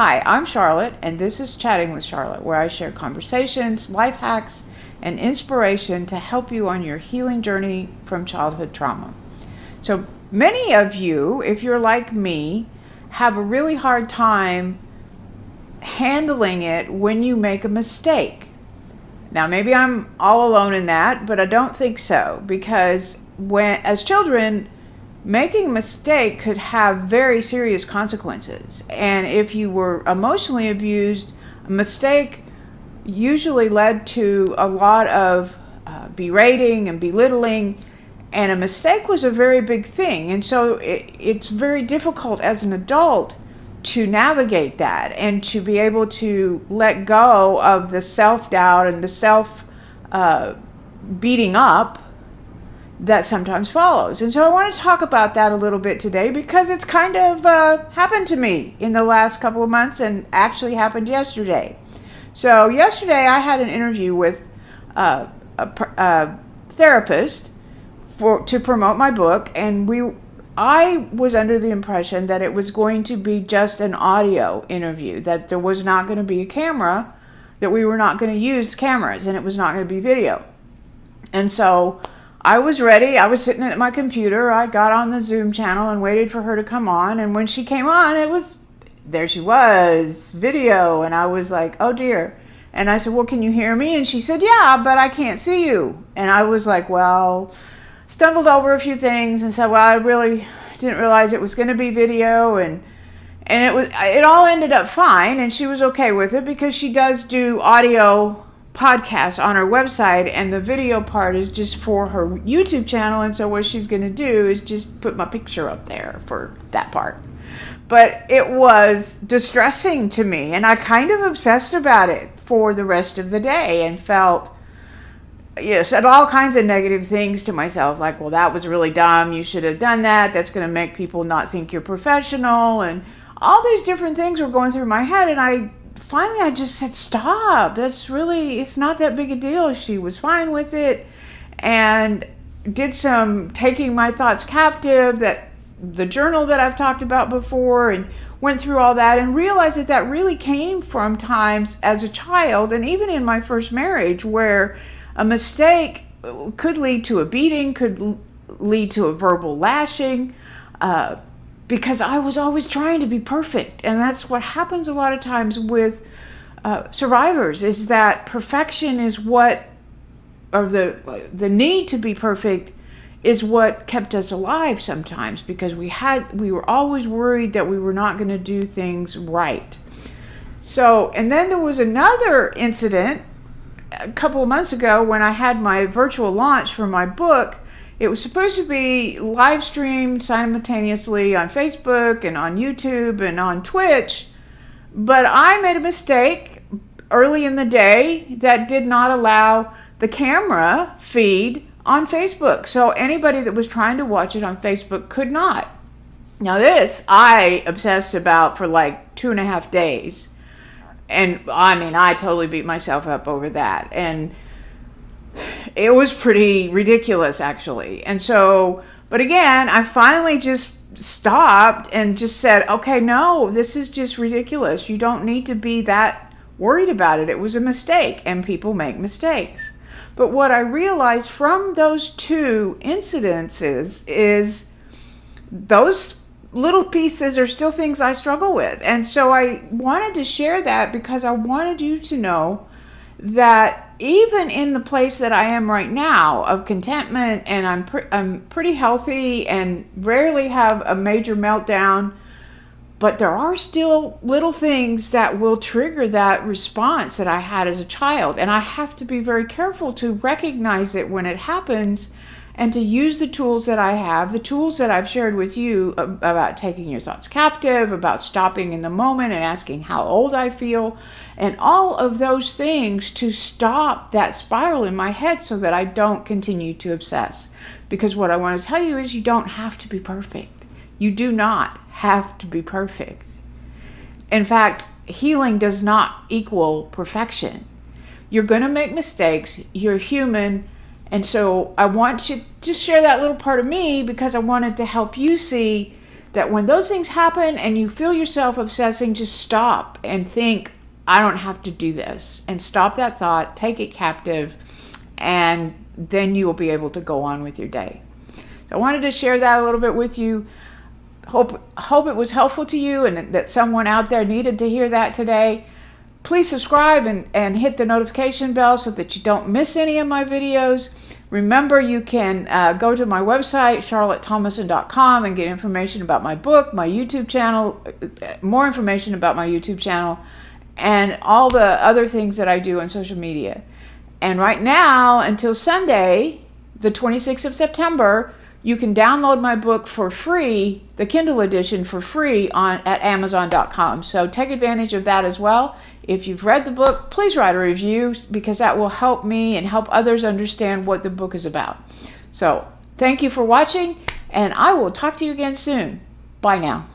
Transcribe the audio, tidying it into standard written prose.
Hi, I'm Charlotte, and this is Chatting with Charlotte, where I share conversations, life hacks, and inspiration to help you on your healing journey from childhood trauma. So many of you, if you're like me, have a really hard time handling it when you make a mistake. Now, maybe I'm all alone in that, but I don't think so, because as children, making a mistake could have very serious consequences. And if you were emotionally abused, a mistake usually led to a lot of berating and belittling, and a mistake was a very big thing. And so it's very difficult as an adult to navigate that and to be able to let go of the self-doubt and the self-beating up that sometimes follows. And so I want to talk about that a little bit today, because it's kind of happened to me in the last couple of months and actually happened yesterday. So yesterday I had an interview with a therapist to promote my book, and I was under the impression that it was going to be just an audio interview, that there was not going to be a camera, that we were not going to use cameras, and it was not going to be video. And so I was ready. I was sitting at my computer. I got on the Zoom channel and waited for her to come on. And when she came on, there she was, video. And I was like, oh dear. And I said, well, can you hear me? And she said, yeah, but I can't see you. And I was like, well, stumbled over a few things and said, well, I really didn't realize it was going to be video. And it all ended up fine. And she was okay with it, because she does do audio podcast on her website, and the video part is just for her YouTube channel. And so what she's going to do is just put my picture up there for that part. But it was distressing to me, and I kind of obsessed about it for the rest of the day and said all kinds of negative things to myself, like, well, that was really dumb, you should have done that, that's going to make people not think you're professional, and all these different things were going through my head. And I just said, stop. It's not that big a deal. She was fine with it, and did some taking my thoughts captive, that the journal that I've talked about before, and went through all that and realized that really came from times as a child, and even in my first marriage, where a mistake could lead to a beating, could lead to a verbal lashing, because I was always trying to be perfect. And that's what happens a lot of times with survivors, is that perfection is the need to be perfect is what kept us alive sometimes, because we were always worried that we were not going to do things right. So, and then there was another incident a couple of months ago when I had my virtual launch for my book. It was supposed to be live streamed simultaneously on Facebook and on YouTube and on Twitch, but I made a mistake early in the day that did not allow the camera feed on Facebook. So anybody that was trying to watch it on Facebook could not. Now this I obsessed about for like 2.5 days. And I totally beat myself up over that. And it was pretty ridiculous, actually. And so, but again, I finally just stopped and just said, okay, no, this is just ridiculous. You don't need to be that worried about it. It was a mistake, and people make mistakes. But what I realized from those two incidences is those little pieces are still things I struggle with. And so I wanted to share that, because I wanted you to know that even in the place that I am right now of contentment, and I'm pretty healthy and rarely have a major meltdown, but there are still little things that will trigger that response that I had as a child. And I have to be very careful to recognize it when it happens, and to use the tools that I have, the tools that I've shared with you about taking your thoughts captive, about stopping in the moment and asking how old I feel, and all of those things to stop that spiral in my head so that I don't continue to obsess. Because what I want to tell you is, you don't have to be perfect. You do not have to be perfect. In fact, healing does not equal perfection. You're going to make mistakes. You're human. And so I want you to share that little part of me, because I wanted to help you see that when those things happen and you feel yourself obsessing, just stop and think, I don't have to do this. And stop that thought, take it captive, and then you will be able to go on with your day. So I wanted to share that a little bit with you. Hope it was helpful to you and that someone out there needed to hear that today. Please subscribe and hit the notification bell so that you don't miss any of my videos. Remember, you can go to my website, charlottethomason.com, and get information about my book, my YouTube channel, more information about my YouTube channel, and all the other things that I do on social media. And right now, until Sunday, the 26th of September, you can download my book for free, the Kindle edition for free at Amazon.com. So take advantage of that as well. If you've read the book, please write a review because that will help me and help others understand what the book is about. So thank you for watching, and I will talk to you again soon. Bye now.